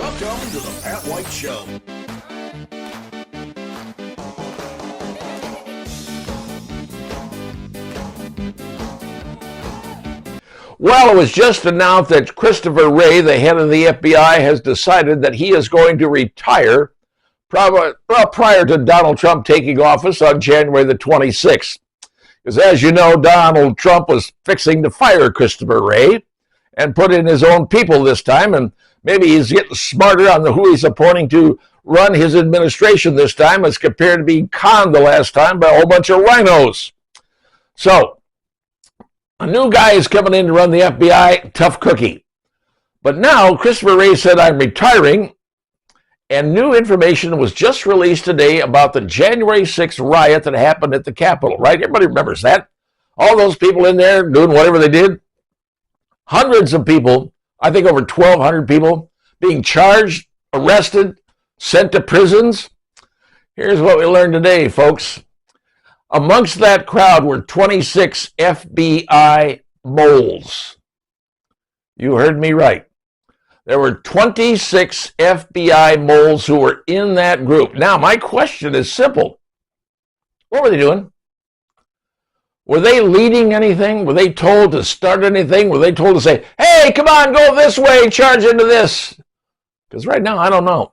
Welcome to the Pat White Show. Well, it was just announced that Christopher Wray, the head of the FBI, has decided that he is going to retire prior to Donald Trump taking office on January the 26th. Because as you know, Donald Trump was fixing to fire Christopher Wray and put in his own people this time, and maybe he's getting smarter on who he's appointing to run his administration this time as compared to being conned the last time by a whole bunch of rhinos. So, a new guy is coming in to run the FBI, tough cookie. But now, Christopher Wray said, I'm retiring, and new information was just released today about the January 6th riot that happened at the Capitol, right? Everybody remembers that. All those people in there doing whatever they did. Hundreds of people, I think over 1,200 people, being charged, arrested, sent to prisons. Here's what we learned today, folks. Amongst that crowd were 26 FBI moles. You heard me right. There were 26 FBI moles who were in that group. Now, my question is simple. What were they doing? Were they leading anything? Were they told to start anything? Were they told to say, hey, come on, go this way, charge into this? Because right now, I don't know.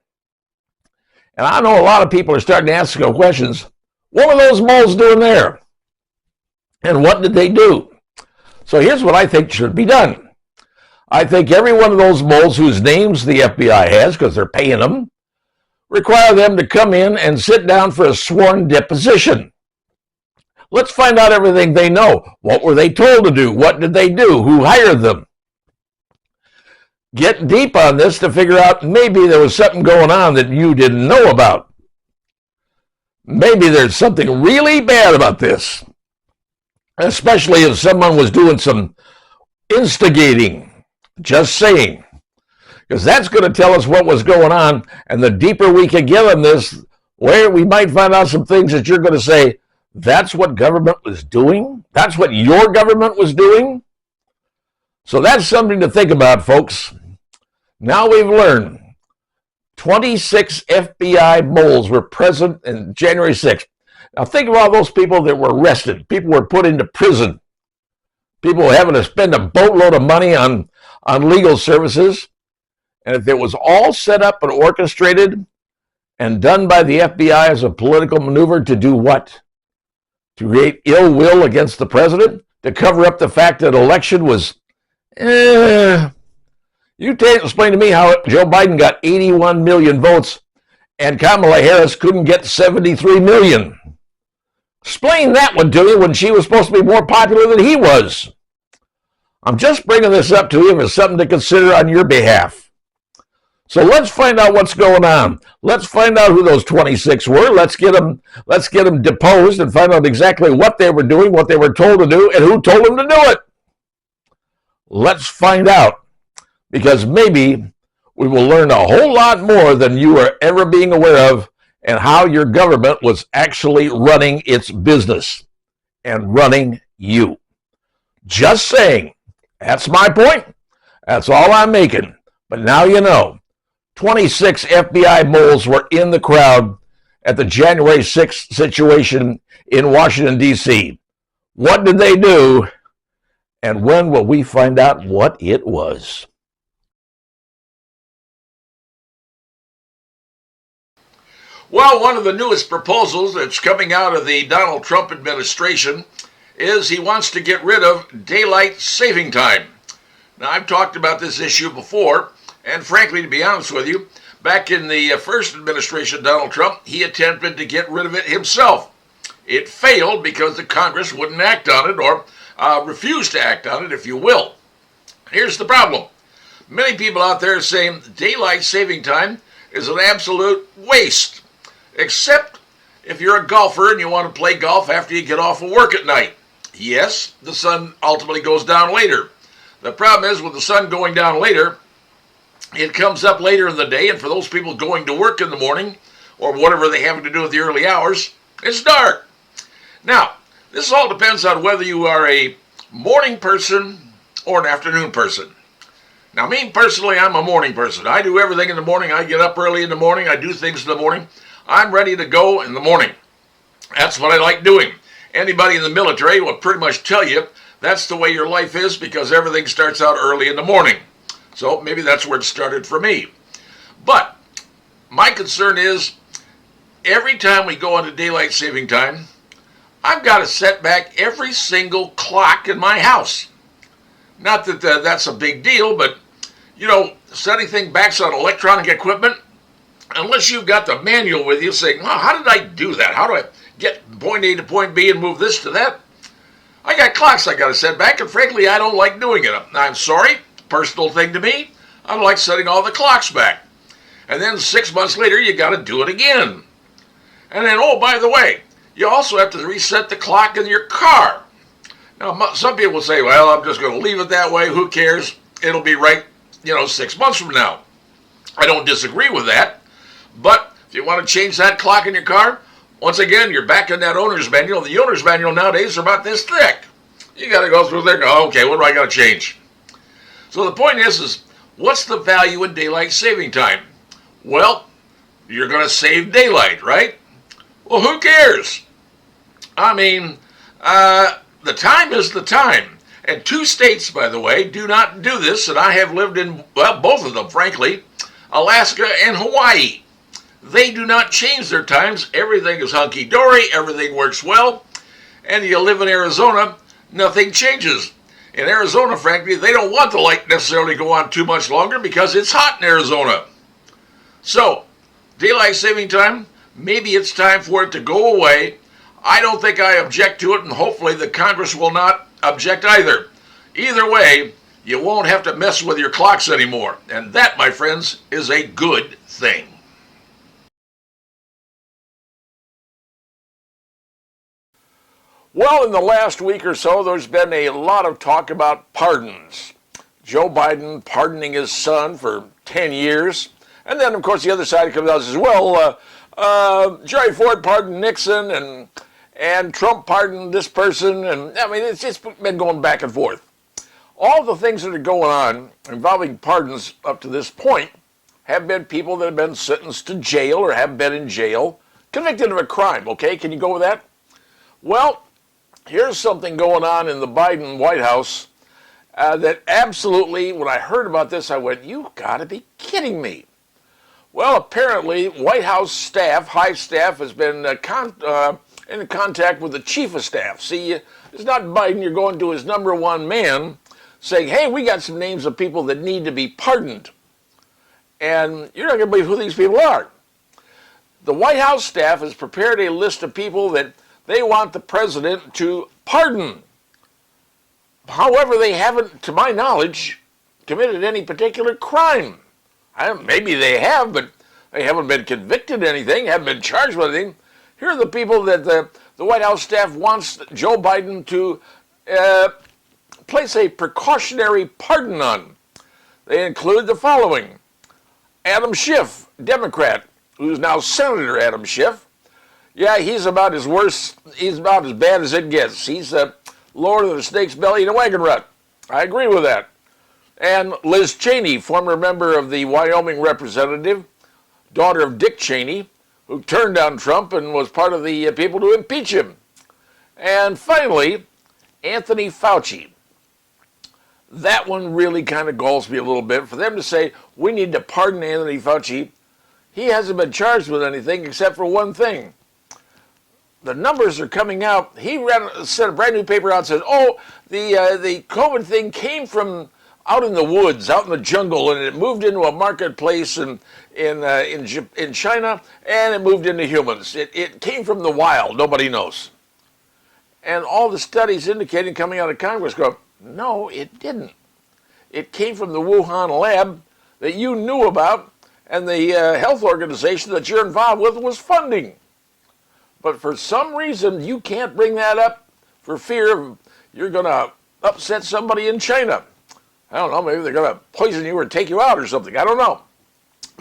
And I know a lot of people are starting to ask questions. What were those moles doing there? And what did they do? So here's what I think should be done. I think every one of those moles whose names the FBI has, because they're paying them, require them to come in and sit down for a sworn deposition. Let's find out everything they know. What were they told to do? What did they do? Who hired them? Get deep on this to figure out maybe there was something going on that you didn't know about. Maybe there's something really bad about this, especially if someone was doing some instigating, just saying, because that's going to tell us what was going on, and the deeper we can get on this, where we might find out some things that you're going to say, that's what government was doing? That's what your government was doing? So that's something to think about, folks. Now we've learned 26 FBI moles were present in January 6th. Now think of all those people that were arrested. People were put into prison. People were having to spend a boatload of money on legal services. And if it was all set up and orchestrated and done by the FBI as a political maneuver to do what? To create ill will against the president? To cover up the fact that election was, You explain to me how Joe Biden got 81 million votes and Kamala Harris couldn't get 73 million. Explain that one to me when she was supposed to be more popular than he was. I'm just bringing this up to you as something to consider on your behalf. So let's find out what's going on. Let's find out who those 26 were. Let's get them deposed and find out exactly what they were doing, what they were told to do, and who told them to do it. Let's find out. Because maybe we will learn a whole lot more than you are ever being aware of and how your government was actually running its business and running you. Just saying. That's my point. That's all I'm making. But now you know. 26 FBI moles were in the crowd at the January 6th situation in Washington, D.C. What did they do? And when will we find out what it was? Well, one of the newest proposals that's coming out of the Donald Trump administration is he wants to get rid of daylight saving time. Now, I've talked about this issue before, and frankly, to be honest with you, back in the first administration of Donald Trump, he attempted to get rid of it himself. It failed because the Congress wouldn't act on it, or refused to act on it, if you will. Here's the problem. Many people out there are saying daylight saving time is an absolute waste. Except if you're a golfer and you want to play golf after you get off of work at night. Yes, the sun ultimately goes down later. The problem is with the sun going down later, it comes up later in the day, and for those people going to work in the morning, or whatever they have to do with the early hours, it's dark. Now, this all depends on whether you are a morning person or an afternoon person. Now, me personally, I'm a morning person. I do everything in the morning. I get up early in the morning. I do things in the morning. I'm ready to go in the morning. That's what I like doing. Anybody in the military will pretty much tell you that's the way your life is because everything starts out early in the morning. So maybe that's where it started for me. But my concern is every time we go into daylight saving time, I've got to set back every single clock in my house. Not that that's a big deal, but setting things back on electronic equipment, unless you've got the manual with you saying, well, how did I do that? How do I get point A to point B and move this to that? I got clocks I got to set back, and frankly, I don't like doing it. I'm sorry, personal thing to me. I don't like setting all the clocks back. And then 6 months later, you got to do it again. And then, oh, by the way, you also have to reset the clock in your car. Now, some people will say, well, I'm just going to leave it that way. Who cares? It'll be right, 6 months from now. I don't disagree with that. But if you want to change that clock in your car, once again, you're back in that owner's manual. The owner's manual nowadays is about this thick. You got to go through there and go, okay, what do I got to change? So the point is what's the value in daylight saving time? Well, you're going to save daylight, right? Well, who cares? I mean, the time is the time. And 2 states, by the way, do not do this, and I have lived in, well, both of them, frankly, Alaska and Hawaii. They do not change their times. Everything is hunky-dory. Everything works well. And you live in Arizona, nothing changes. In Arizona, frankly, they don't want the light necessarily to go on too much longer because it's hot in Arizona. So, daylight saving time, maybe it's time for it to go away. I don't think I object to it, and hopefully the Congress will not object either. Either way, you won't have to mess with your clocks anymore. And that, my friends, is a good thing. Well, in the last week or so, there's been a lot of talk about pardons. Joe Biden pardoning his son for 10 years. And then, of course, the other side comes out and says, well, Jerry Ford pardoned Nixon and Trump pardoned this person. And I mean, it's just been going back and forth. All the things that are going on involving pardons up to this point have been people that have been sentenced to jail or have been in jail, convicted of a crime. Okay, can you go with that? Well, here's something going on in the Biden White House that absolutely, when I heard about this, I went, you got to be kidding me. Well, apparently, White House staff, high staff, has been in contact with the chief of staff. See, it's not Biden. You're going to his number one man saying, hey, we got some names of people that need to be pardoned. And you're not going to believe who these people are. The White House staff has prepared a list of people that they want the president to pardon. However, they haven't, to my knowledge, committed any particular crime. Maybe they have, but they haven't been convicted of anything, haven't been charged with anything. Here are the people that the White House staff wants Joe Biden to place a precautionary pardon on. They include the following. Adam Schiff, Democrat, who's now Senator Adam Schiff. Yeah, he's about as bad as it gets. He's lower than a snake's belly in a wagon rut. I agree with that. And Liz Cheney, former member of the Wyoming representative, daughter of Dick Cheney, who turned down Trump and was part of the people to impeach him. And finally, Anthony Fauci. That one really kind of galls me a little bit. For them to say, we need to pardon Anthony Fauci, he hasn't been charged with anything except for one thing. The numbers are coming out. He sent a brand new paper out and said, oh, the COVID thing came from out in the woods, out in the jungle, and it moved into a marketplace in China, and it moved into humans. It came from the wild. Nobody knows. And all the studies indicating coming out of Congress go, no, it didn't. It came from the Wuhan lab that you knew about, and the health organization that you're involved with was funding. But for some reason, you can't bring that up for fear of you're going to upset somebody in China. I don't know, maybe they're going to poison you or take you out or something. I don't know.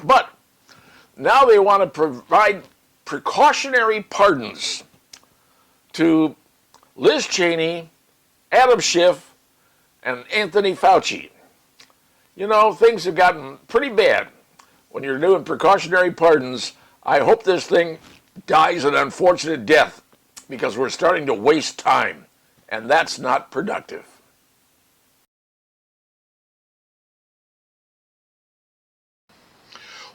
But now they want to provide precautionary pardons to Liz Cheney, Adam Schiff, and Anthony Fauci. You know, things have gotten pretty bad when you're doing precautionary pardons. I hope this thing dies an unfortunate death because we're starting to waste time, and that's not productive.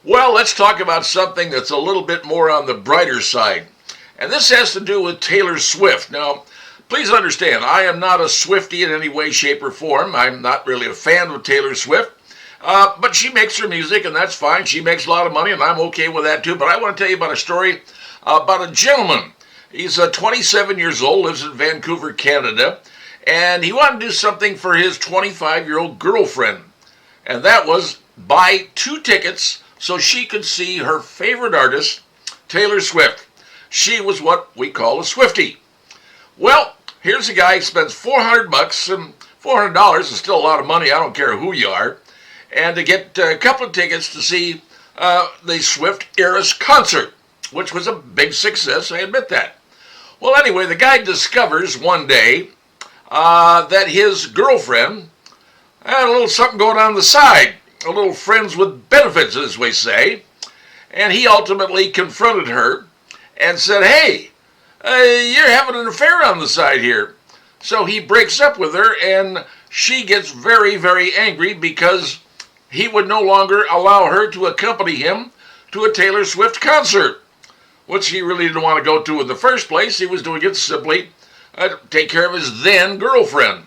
Well, let's talk about something that's a little bit more on the brighter side. And this has to do with Taylor Swift. Now, please understand, I am not a Swiftie in any way, shape, or form. I'm not really a fan of Taylor Swift. But she makes her music, and that's fine. She makes a lot of money, and I'm okay with that too. But I want to tell you about a story about a gentleman. He's 27 years old, lives in Vancouver, Canada, and he wanted to do something for his 25-year-old girlfriend. And that was buy 2 tickets so she could see her favorite artist, Taylor Swift. She was what we call a Swiftie. Well, here's a guy who spends $400, and $400 is still a lot of money. I don't care who you are. And to get a couple of tickets to see the Swift Eras concert, which was a big success, I admit that. Well, anyway, the guy discovers one day that his girlfriend had a little something going on the side, a little friends with benefits, as we say, and he ultimately confronted her and said, hey, you're having an affair on the side here. So he breaks up with her, and she gets very, very angry because he would no longer allow her to accompany him to a Taylor Swift concert, which he really didn't want to go to in the first place. He was doing it simply to take care of his then girlfriend.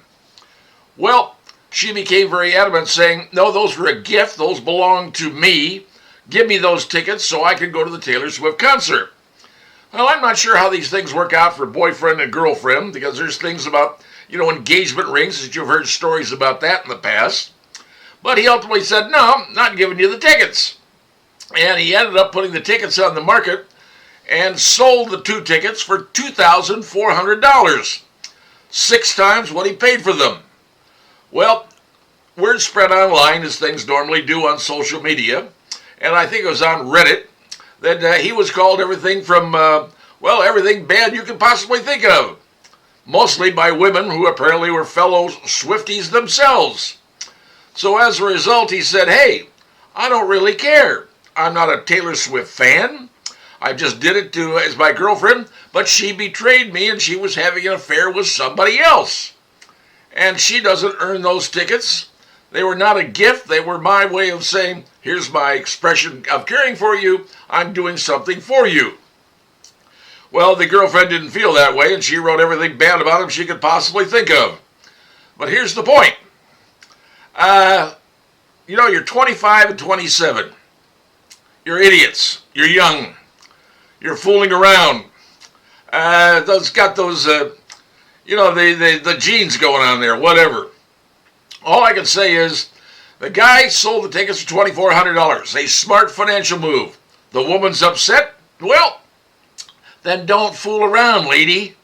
Well, she became very adamant, saying, no, those were a gift. Those belong to me. Give me those tickets so I can go to the Taylor Swift concert. Well, I'm not sure how these things work out for boyfriend and girlfriend, because there's things about, engagement rings, that you've heard stories about that in the past. But he ultimately said, no, I'm not giving you the tickets. And he ended up putting the tickets on the market and sold the 2 tickets for $2,400. 6 times what he paid for them. Well, word spread online, as things normally do on social media, and I think it was on Reddit, that he was called everything from, everything bad you could possibly think of. Mostly by women who apparently were fellow Swifties themselves. So as a result, he said, hey, I don't really care. I'm not a Taylor Swift fan. I just did it as my girlfriend, but she betrayed me and she was having an affair with somebody else. And she doesn't earn those tickets. They were not a gift. They were my way of saying, here's my expression of caring for you. I'm doing something for you. Well, the girlfriend didn't feel that way, and she wrote everything bad about him she could possibly think of. But here's the point. You're 25 and 27. You're idiots. You're young. You're fooling around. Those got those, the genes going on there, whatever. All I can say is the guy sold the tickets for $2,400. A smart financial move. The woman's upset. Well, then don't fool around, lady.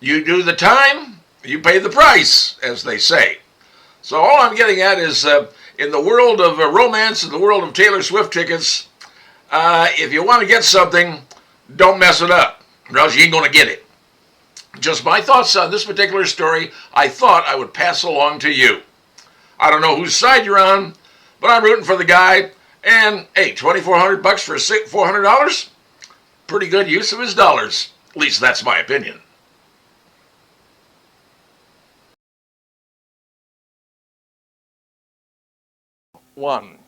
You do the time, you pay the price, as they say. So all I'm getting at is, in the world of romance, in the world of Taylor Swift tickets, if you want to get something, don't mess it up, or else you ain't going to get it. Just my thoughts on this particular story, I thought I would pass along to you. I don't know whose side you're on, but I'm rooting for the guy. And, hey, $2,400 for $400? Pretty good use of his dollars. At least that's my opinion. Well,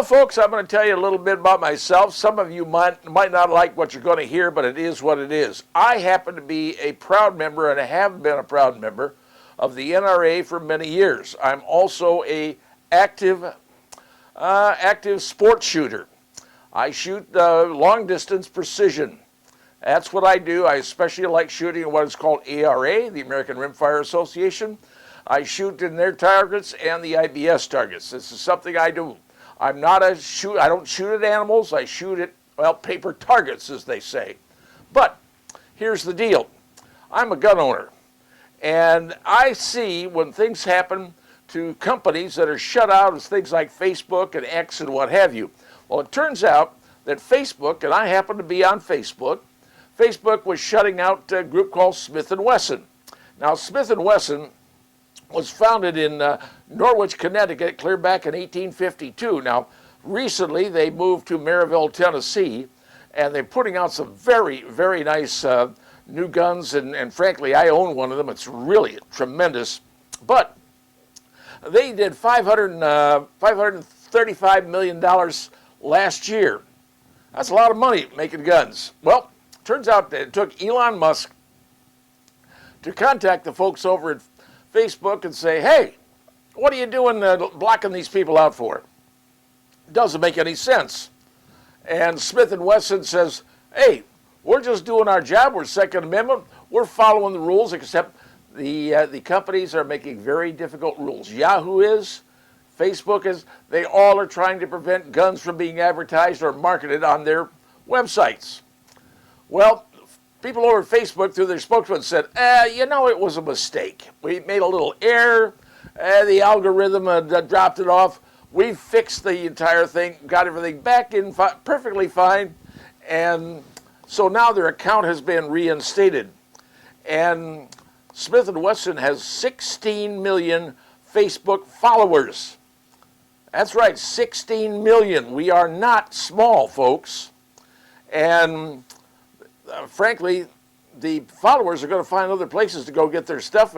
folks, I'm going to tell you a little bit about myself. Some of you might not like what you're going to hear, but it is what it is. I happen to be a proud member, and I have been a proud member, of the NRA for many years. I'm also a active sports shooter. I shoot long-distance precision. That's what I do. I especially like shooting in what is called ARA, the American Rimfire Association. I shoot in their targets and the IBS targets. This is something I do. I don't shoot at animals. I shoot at, paper targets, as they say. But here's the deal. I'm a gun owner. And I see when things happen to companies that are shut out as things like Facebook and X and what have you. Well, it turns out that Facebook, and I happen to be on Facebook, Facebook was shutting out a group called Smith & Wesson. Now, Smith & Wesson was founded in Norwich, Connecticut, clear back in 1852. Now, recently they moved to Maryville, Tennessee, and they're putting out some very, very nice new guns, and frankly, I own one of them. It's really tremendous. But they did $535 million last year. That's a lot of money making guns. Well, turns out that it took Elon Musk to contact the folks over at Facebook and say, hey, what are you doing blocking these people out for? Doesn't make any sense. And Smith & Wesson says, hey, we're just doing our job. We're Second Amendment. We're following the rules, except the companies are making very difficult rules. Yahoo is, Facebook is, they all are trying to prevent guns from being advertised or marketed on their websites. Well, people over at Facebook, through their spokesman, said, it was a mistake. We made a little error. The algorithm dropped it off. We fixed the entire thing, got everything back in perfectly fine, and so now their account has been reinstated. And Smith & Wesson has 16 million Facebook followers. That's right, 16 million. We are not small, folks. And frankly, the followers are going to find other places to go get their stuff.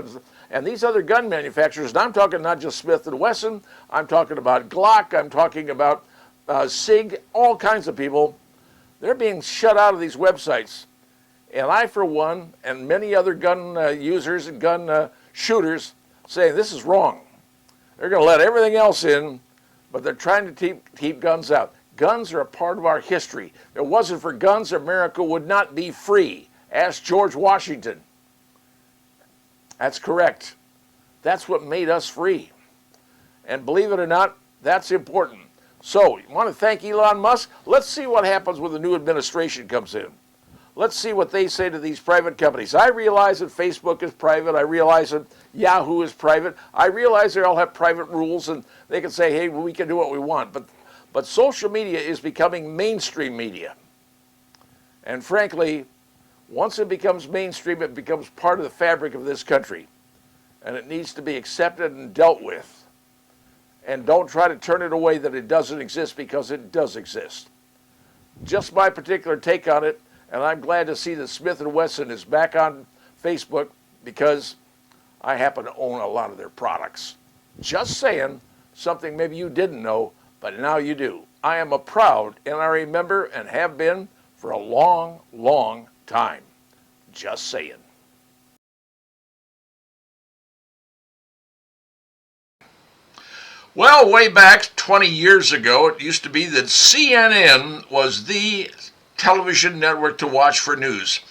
And these other gun manufacturers, and I'm talking not just Smith & Wesson, I'm talking about Glock, I'm talking about SIG, all kinds of people, they're being shut out of these websites. And I, for one, and many other gun users and gun shooters say this is wrong. They're going to let everything else in, but they're trying to keep guns out. Guns are a part of our history. If it wasn't for guns, America would not be free. Ask George Washington. That's correct. That's what made us free. And believe it or not, that's important. So, you want to thank Elon Musk? Let's see what happens when the new administration comes in. Let's see what they say to these private companies. I realize that Facebook is private. I realize that Yahoo is private. I realize they all have private rules and they can say, hey, we can do what we want. But social media is becoming mainstream media. And frankly, once it becomes mainstream, it becomes part of the fabric of this country. And it needs to be accepted and dealt with. And don't try to turn it away that it doesn't exist, because it does exist. Just my particular take on it, and I'm glad to see that Smith & Wesson is back on Facebook, because I happen to own a lot of their products. Just saying, something maybe you didn't know, but now you do. I am a proud NRA member and have been for a long, long time. Just saying. Well, way back 20 years ago, it used to be that CNN was the television network to watch for news.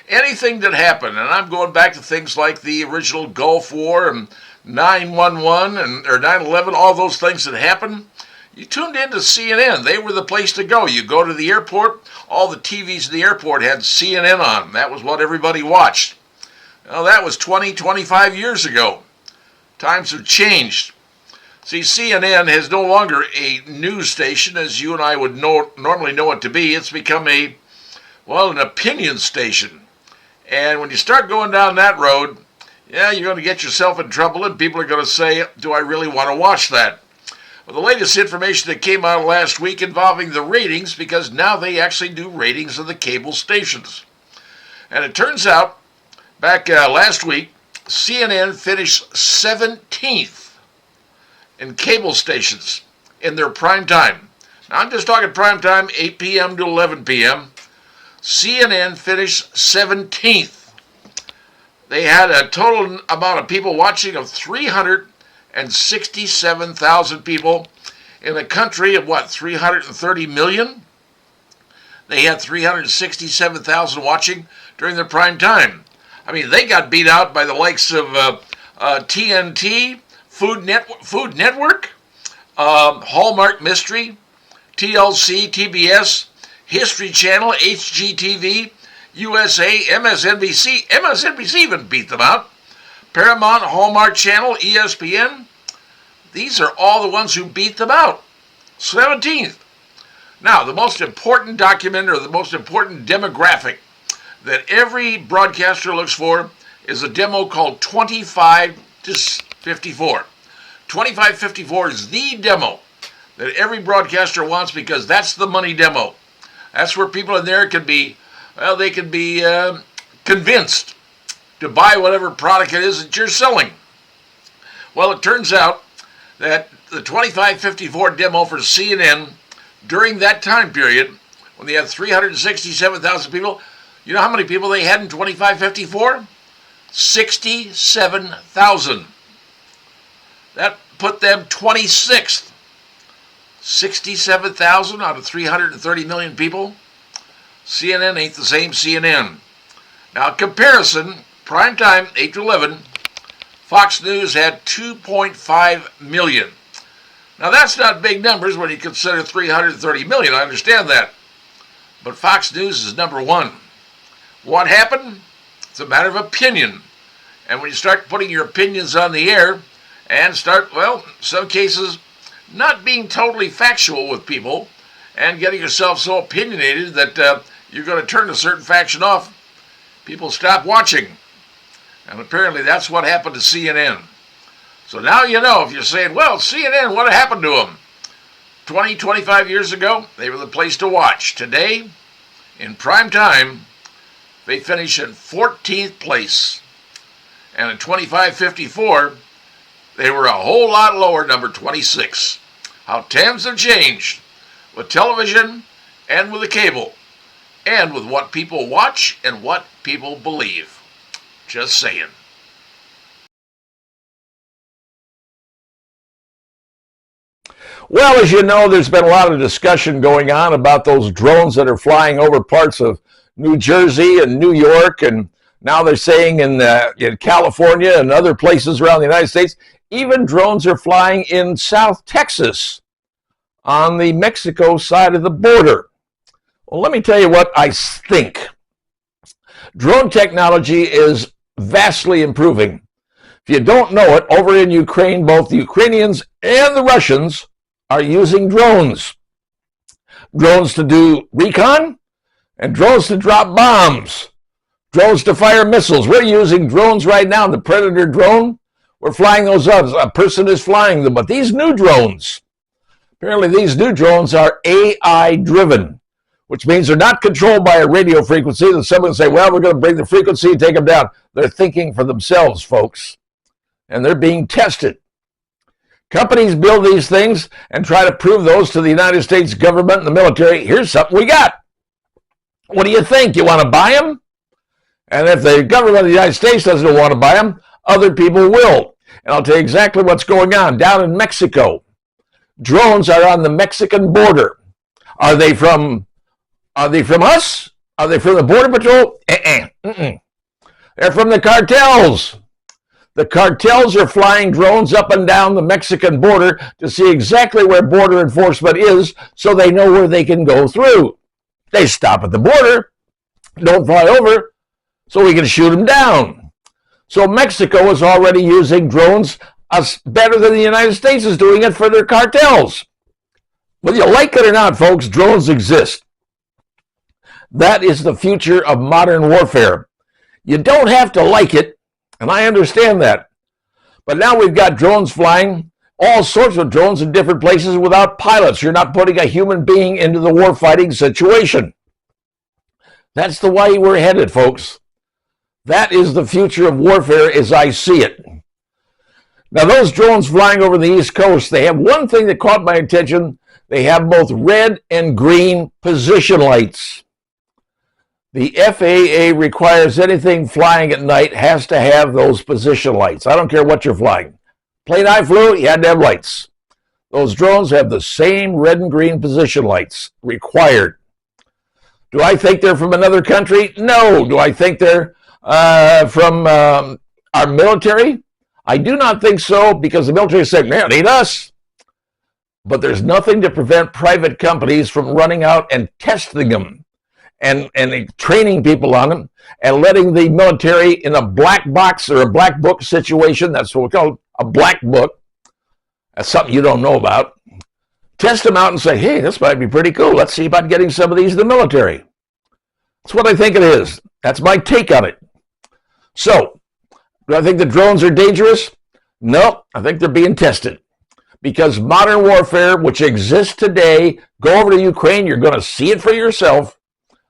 Anything that happened, and I'm going back to things like the original Gulf War and 9/11 or 9/11, all those things that happened, you tuned into CNN. They were the place to go. You go to the airport, all the TVs in the airport had CNN on. That was what everybody watched. Well, that was 20, 25 years ago. Times have changed. See, CNN is no longer a news station as you and I would normally know it to be. It's become an opinion station. And when you start going down that road, you're going to get yourself in trouble, and people are going to say, do I really want to watch that? Well, the latest information that came out last week involving the ratings, because now they actually do ratings of the cable stations. And it turns out, back last week, CNN finished 17th in cable stations in their prime time. Now, I'm just talking prime time, 8 p.m. to 11 p.m. CNN finished 17th. They had a total amount of people watching of 367,000 people in a country of 330 million? They had 367,000 watching during their prime time. I mean, they got beat out by the likes of TNT, Food Network, Hallmark Mystery, TLC, TBS, History Channel, HGTV, USA, MSNBC. MSNBC even beat them out. Paramount, Hallmark Channel, ESPN. These are all the ones who beat them out. 17th. Now, the most important document or the most important demographic that every broadcaster looks for is a demo called 25 to 2554. 2554 is the demo that every broadcaster wants because that's the money demo. That's where people in there can be, well, they can be convinced to buy whatever product it is that you're selling. Well, it turns out that the 2554 demo for CNN during that time period, when they had 367,000 people, you know how many people they had in 2554? 67,000. That put them 26th. 67,000 out of 330 million people. CNN ain't the same CNN. Now, comparison, primetime, 8 to 11, Fox News had 2.5 million. Now, that's not big numbers when you consider 330 million. I understand that. But Fox News is number one. What happened? It's a matter of opinion. And when you start putting your opinions on the air and start, well, in some cases, not being totally factual with people and getting yourself so opinionated that you're going to turn a certain faction off, people stop watching. And apparently that's what happened to CNN. So now you know, if you're saying, well, CNN, what happened to them? 20, 25 years ago, they were the place to watch. Today, in prime time, they finish in 14th place. And in 2554, they were a whole lot lower, number 26. How times have changed with television and with the cable and with what people watch and what people believe. Just saying. Well, as you know, there's been a lot of discussion going on about those drones that are flying over parts of New Jersey and New York, and now they're saying in California and other places around the United States. Even drones are flying in South Texas on the Mexico side of the border. Well, let me tell you what I think. Drone technology is vastly improving. If you don't know it, over in Ukraine, both the Ukrainians and the Russians are using drones. Drones to do recon and drones to drop bombs. Drones to fire missiles. We're using drones right now. The Predator drone, we're flying those up. A person is flying them. But these new drones, apparently these new drones are AI driven, which means they're not controlled by a radio frequency that someone say, well, we're going to bring the frequency and take them down. They're thinking for themselves, folks. And they're being tested. Companies build these things and try to prove those to the United States government and the military. Here's something we got. What do you think? You want to buy them? And if the government of the United States doesn't want to buy them, other people will. And I'll tell you exactly what's going on. Down in Mexico, drones are on the Mexican border. Are they from us? Are they from the Border Patrol? They're from the cartels. The cartels are flying drones up and down the Mexican border to see exactly where border enforcement is so they know where they can go through. They stop at the border, don't fly over, so we can shoot them down. So Mexico is already using drones better than the United States is doing it for their cartels. Whether you like it or not, folks, drones exist. That is the future of modern warfare. You don't have to like it, and I understand that. But now we've got drones flying, all sorts of drones in different places without pilots. You're not putting a human being into the warfighting situation. That's the way we're headed, folks. That is the future of warfare as I see it. Now, those drones flying over the East Coast, they have one thing that caught my attention. They have both red and green position lights. The FAA requires anything flying at night has to have those position lights. I don't care what you're flying. Plane I flew, you had to have lights. Those drones have the same red and green position lights required. Do I think they're from another country? No. Do I think they're from our military? I do not think so, because the military said, man, it ain't us. But there's nothing to prevent private companies from running out and testing them and training people on them and letting the military in a black box or a black book situation, that's what we call it, a black book, that's something you don't know about, test them out and say, hey, this might be pretty cool. Let's see about getting some of these in the military. That's what I think it is. That's my take on it. So, do I think the drones are dangerous? Nope, I think they're being tested. Because modern warfare, which exists today, go over to Ukraine, you're going to see it for yourself.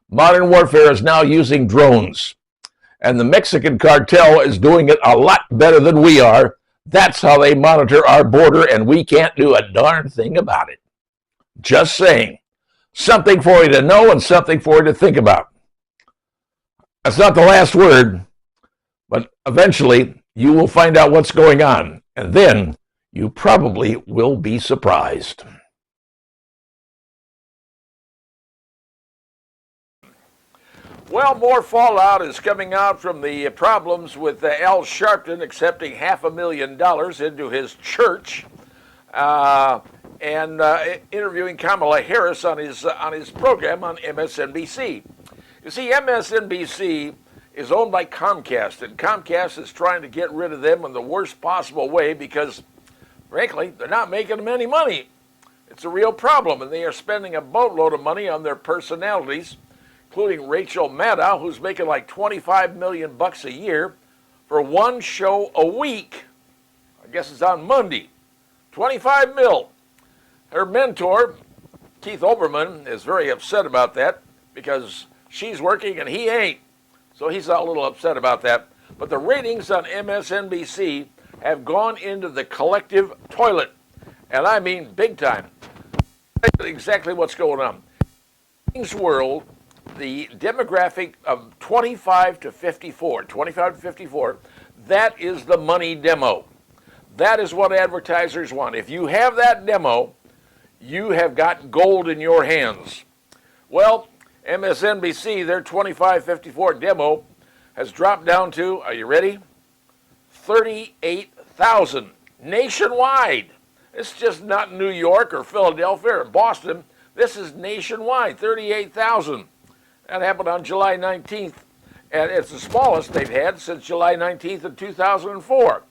Modern warfare is now using drones. And the Mexican cartel is doing it a lot better than we are. That's how they monitor our border, and we can't do a darn thing about it. Just saying. Something for you to know and something for you to think about. That's not the last word, but eventually you will find out what's going on, and then you probably will be surprised. Well, more fallout is coming out from the problems with Al Sharpton accepting $500,000 into his church and interviewing Kamala Harris on his program on MSNBC. You see, MSNBC is owned by Comcast, and Comcast is trying to get rid of them in the worst possible way because, frankly, they're not making them any money. It's a real problem, and they are spending a boatload of money on their personalities, including Rachel Maddow, who's making like $25 million a year for one show a week. I guess it's on Monday. 25 mil. Her mentor, Keith Olbermann, is very upset about that because she's working and he ain't. So he's a little upset about that. But the ratings on MSNBC have gone into the collective toilet. And I mean big time. Exactly what's going on. In this world, the demographic of 25 to 54, that is the money demo. That is what advertisers want. If you have that demo, you have got gold in your hands. Well, MSNBC, their 25-54 demo has dropped down to, are you ready? 38,000 nationwide. It's just not New York or Philadelphia or Boston. This is nationwide, 38,000. That happened on July 19th, and it's the smallest they've had since July 19th of 2004.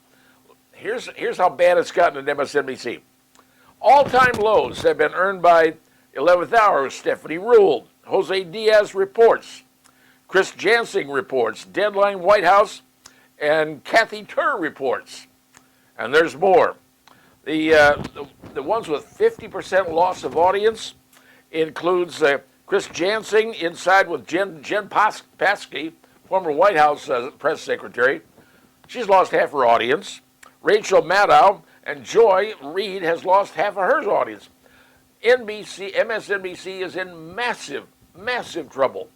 Here's how bad it's gotten at MSNBC. All-time lows have been earned by 11th Hour, Stephanie Rule, Jose Diaz reports, Chris Jansing reports, Deadline White House, and Kathy Tur reports. And there's more. The ones with 50% loss of audience includes Chris Jansing, Inside with Jen Psaki, former White House press secretary. She's lost half her audience. Rachel Maddow and Joy Reid has lost half of her audience. MSNBC is in massive, massive trouble.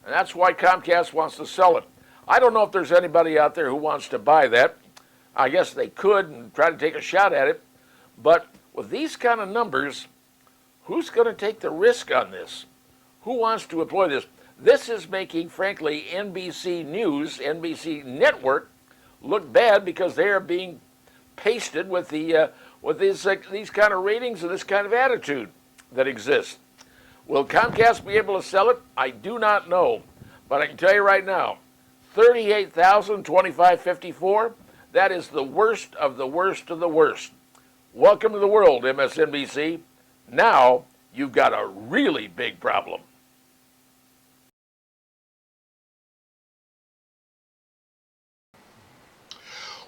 And that's why Comcast wants to sell it. I don't know if there's anybody out there who wants to buy that. I guess they could and try to take a shot at it. But with these kind of numbers, who's going to take the risk on this? Who wants to employ this? This is making, frankly, NBC News, NBC Network, look bad because they are being pasted with these kind of ratings and this kind of attitude that exists. Will Comcast be able to sell it? I do not know. But I can tell you right now, 38,000, 25-54, that is the worst of the worst of the worst. Welcome to the world, MSNBC. Now you've got a really big problem.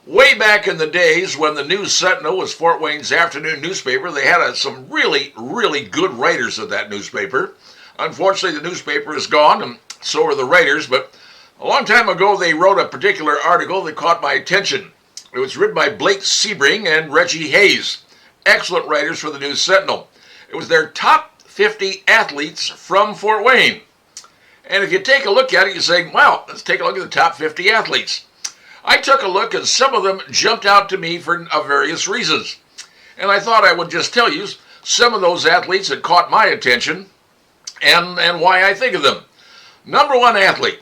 Way back in the days when the News Sentinel was Fort Wayne's afternoon newspaper, they had some really, really good writers at that newspaper. Unfortunately, the newspaper is gone, and so are the writers, but a long time ago they wrote a particular article that caught my attention. It was written by Blake Sebring and Reggie Hayes, excellent writers for the News Sentinel. It was their top 50 athletes from Fort Wayne. And if you take a look at it, you say, well, let's take a look at the top 50 athletes. I took a look, and some of them jumped out to me for various reasons. And I thought I would just tell you some of those athletes that caught my attention and why I think of them. Number one athlete,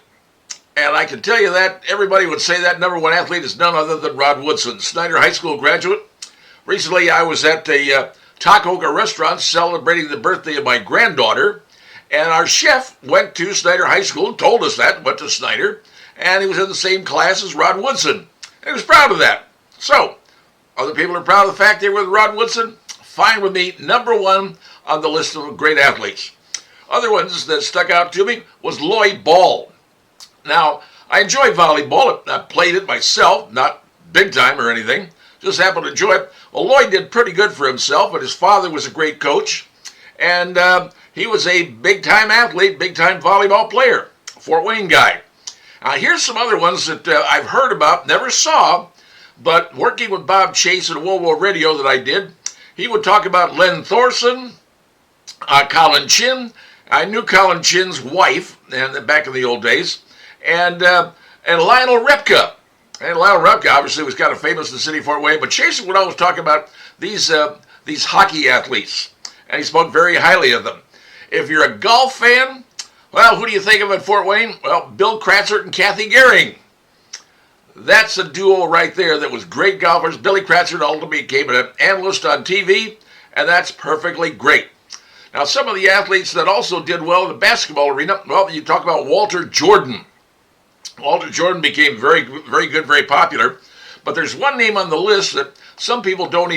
and I can tell you that everybody would say that number one athlete is none other than Rod Woodson, Snyder High School graduate. Recently, I was at a Tacoga restaurant celebrating the birthday of my granddaughter, and our chef went to Snyder High School, told us that, went to Snyder, and he was in the same class as Rod Woodson. And he was proud of that. So, other people are proud of the fact they were with Rod Woodson. Fine with me. Number one on the list of great athletes. Other ones that stuck out to me was Lloyd Ball. Now, I enjoy volleyball. I played it myself, not big time or anything. just happened to enjoy it. Well, Lloyd did pretty good for himself, but his father was a great coach, and he was a big-time athlete, big-time volleyball player, Fort Wayne guy. Here's some other ones that I've heard about, never saw, but working with Bob Chase at World Radio that I did, he would talk about Len Thorson, Colin Chin. I knew Colin Chin's wife, and back in the old days, and Lionel Repka. And Lionel Repka obviously was kind of famous in the city of Fort Wayne, but Chase would always talk about these hockey athletes, and he spoke very highly of them. If you're a golf fan, well, who do you think of at Fort Wayne? Well, Bill Kratzert and Kathy Gehring. That's a duo right there that was great golfers. Billy Kratzert ultimately became an analyst on TV, and that's perfectly great. Now, some of the athletes that also did well in the basketball arena, well, you talk about Walter Jordan. Walter Jordan became very, very good, very popular. But there's one name on the list that some people don't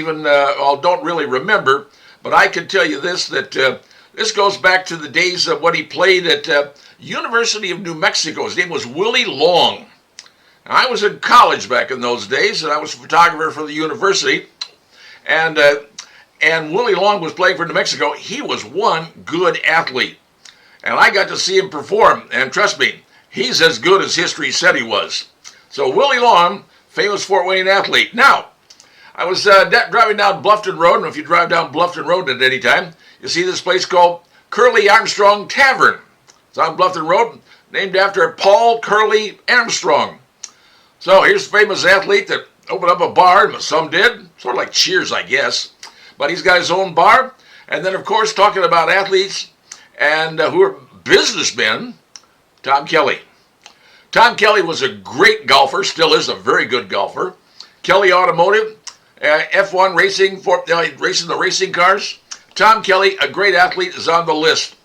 really remember. But I can tell you this, that this goes back to the days of when he played at University of New Mexico. His name was Willie Long. Now, I was in college back in those days, and I was a photographer for the university. And Willie Long was playing for New Mexico. He was one good athlete. And I got to see him perform. And trust me, he's as good as history said he was. So Willie Long, famous Fort Wayne athlete. Now, I was driving down Bluffton Road, and if you drive down Bluffton Road at any time, you see this place called Curly Armstrong Tavern. It's on Bluffton Road, named after Paul Curly Armstrong. So here's a famous athlete that opened up a bar, some did, sort of like Cheers, I guess. But he's got his own bar. And then, of course, talking about athletes and who are businessmen, Tom Kelly. Tom Kelly was a great golfer, still is a very good golfer. Kelly Automotive, F1 racing, racing the racing cars. Tom Kelly, a great athlete, is on the list.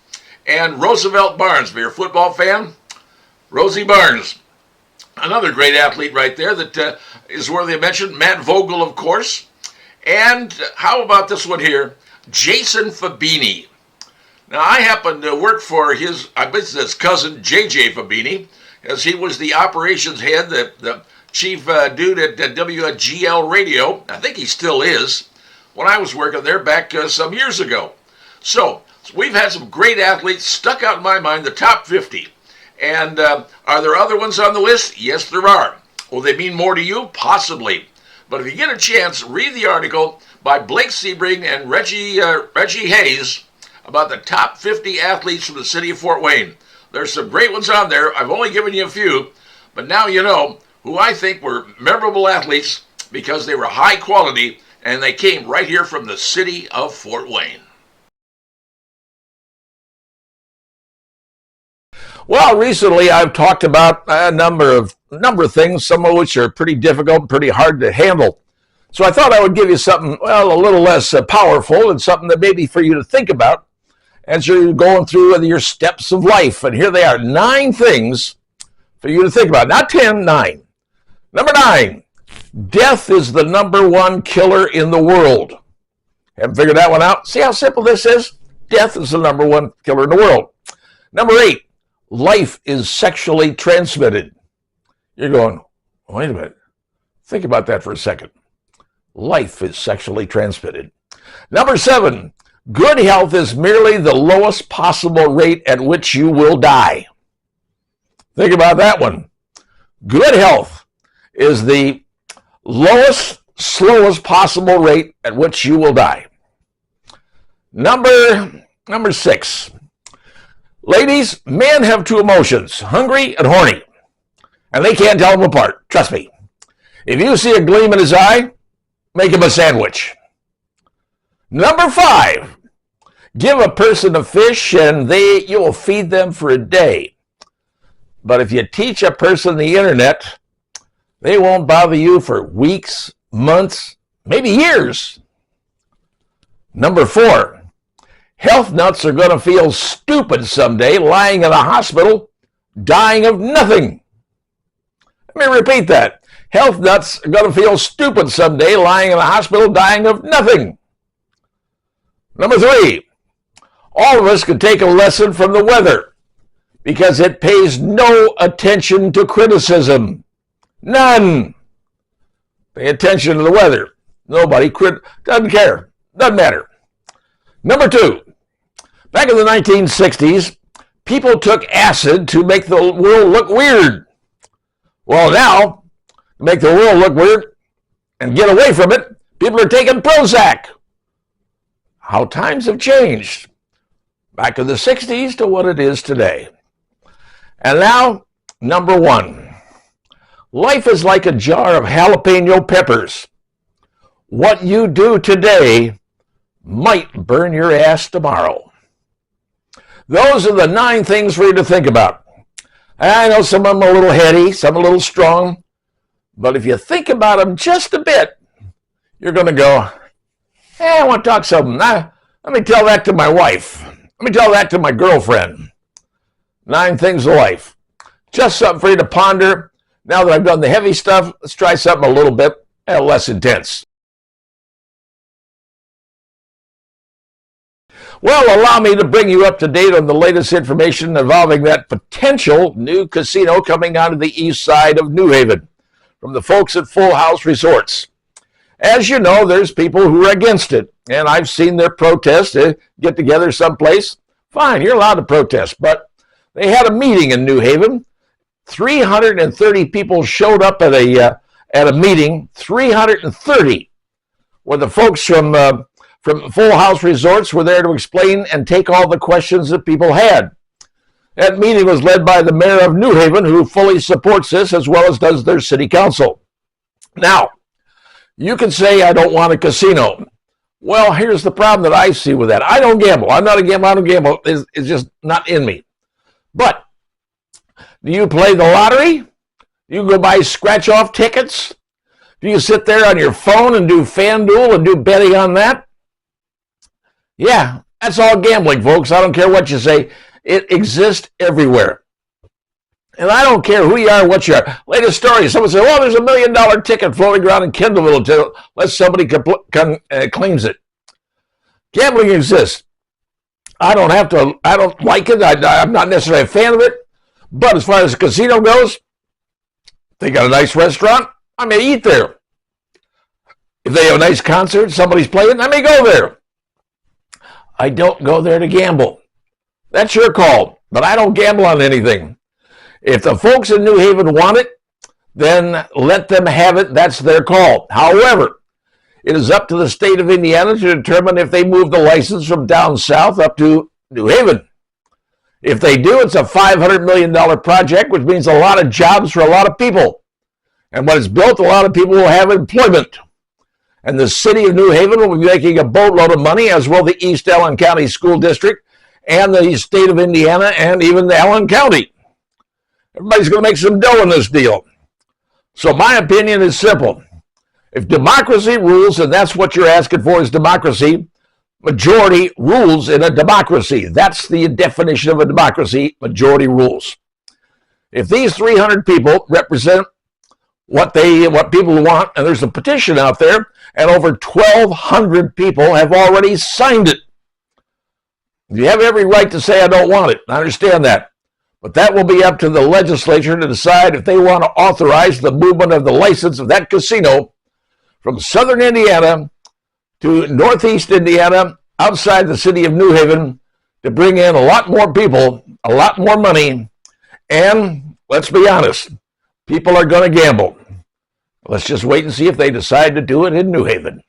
And Roosevelt Barnes, if you're a football fan, Rosie Barnes. Another great athlete right there that is worthy of mention. Matt Vogel, of course. And how about this one here? Jason Fabini. Now, I happen to work for his cousin, J.J. Fabini, as he was the operations head, the chief dude at WGL Radio. I think he still is, when I was working there back some years ago. So we've had some great athletes stuck out in my mind, the top 50. And are there other ones on the list? Yes, there are. Will they mean more to you? Possibly. But if you get a chance, read the article by Blake Sebring and Reggie Hayes about the top 50 athletes from the city of Fort Wayne. There's some great ones on there. I've only given you a few, but now you know who I think were memorable athletes because they were high quality and they came right here from the city of Fort Wayne. Well, recently I've talked about a number of things, some of which are pretty difficult, pretty hard to handle. So I thought I would give you something, well, a little less powerful and something that maybe for you to think about as you're going through your steps of life. And here they are, 9 things for you to think about. Not 10, 9. Number 9, death is the number 1 killer in the world. Haven't figured that one out? See how simple this is? Death is the number 1 killer in the world. Number 8, life is sexually transmitted. You're going, wait a minute. Think about that for a second. Life is sexually transmitted. Number 7, good health is merely the lowest possible rate at which you will die. Think about that one. Good health is the slowest possible rate at which you will die. Number 6. Ladies, men have 2 emotions, hungry and horny, and they can't tell them apart. Trust me. If you see a gleam in his eye, make him a sandwich. Number 5, give a person a fish and you will feed them for a day. But if you teach a person the internet, they won't bother you for weeks, months, maybe years. Number 4, health nuts are going to feel stupid someday lying in a hospital, dying of nothing. Let me repeat that. Health nuts are going to feel stupid someday lying in a hospital, dying of nothing. Number 3, all of us could take a lesson from the weather because it pays no attention to criticism. None. Pay attention to the weather. Nobody doesn't care. Doesn't matter. Number two, back in the 1960s, people took acid to make the world look weird. Well, now, to make the world look weird and get away from it, people are taking Prozac. How times have changed. Back in the 60s to what it is today. And now, number one. Life is like a jar of jalapeno peppers. What you do today might burn your ass tomorrow. Those are the 9 things for you to think about. I know some of them are a little heady, some a little strong, but if you think about them just a bit, you're going to go, hey, I want to talk something. Let me tell that to my wife. Let me tell that to my girlfriend. 9 things of life. Just something for you to ponder. Now that I've done the heavy stuff, let's try something a little bit less intense. Well, allow me to bring you up to date on the latest information involving that potential new casino coming out of the east side of New Haven from the folks at Full House Resorts. As you know, there's people who are against it, and I've seen their protests. They get together someplace. Fine, you're allowed to protest, but they had a meeting in New Haven. 330 people showed up at a meeting. 330, where the folks from Full House Resorts were there to explain and take all the questions that people had. That meeting was led by the mayor of New Haven, who fully supports this, as well as does their city council. Now, you can say, I don't want a casino. Well, here's the problem that I see with that. I don't gamble. I'm not a gambler. I don't gamble. It's just not in me. But do you play the lottery? Do you go buy scratch-off tickets? Do you sit there on your phone and do FanDuel and do betting on that? Yeah, that's all gambling, folks. I don't care what you say. It exists everywhere. And I don't care who you are, what you are. Latest story, someone said, well, there's $1 million ticket floating around in Kendallville unless somebody claims it. Gambling exists. I don't like it. I'm not necessarily a fan of it. But as far as the casino goes, they got a nice restaurant, I may eat there. If they have a nice concert, somebody's playing, I may go there. I don't go there to gamble. That's your call, but I don't gamble on anything. If the folks in New Haven want it, then let them have it. That's their call. However, it is up to the state of Indiana to determine if they move the license from down south up to New Haven. If they do, it's a $500 million project, which means a lot of jobs for a lot of people. And when it's built, a lot of people will have employment. And the city of New Haven will be making a boatload of money, as will the East Allen County School District and the state of Indiana and even the Allen County. Everybody's going to make some dough in this deal. So my opinion is simple. If democracy rules, and that's what you're asking for is democracy, majority rules in a democracy. That's the definition of a democracy, majority rules. If these 300 people represent what people want, and there's a petition out there, and over 1,200 people have already signed it. You have every right to say, I don't want it. I understand that. But that will be up to the legislature to decide if they want to authorize the movement of the license of that casino from southern Indiana to northeast Indiana, outside the city of New Haven, to bring in a lot more people, a lot more money, and let's be honest, people are going to gamble. Let's just wait and see if they decide to do it in New Haven.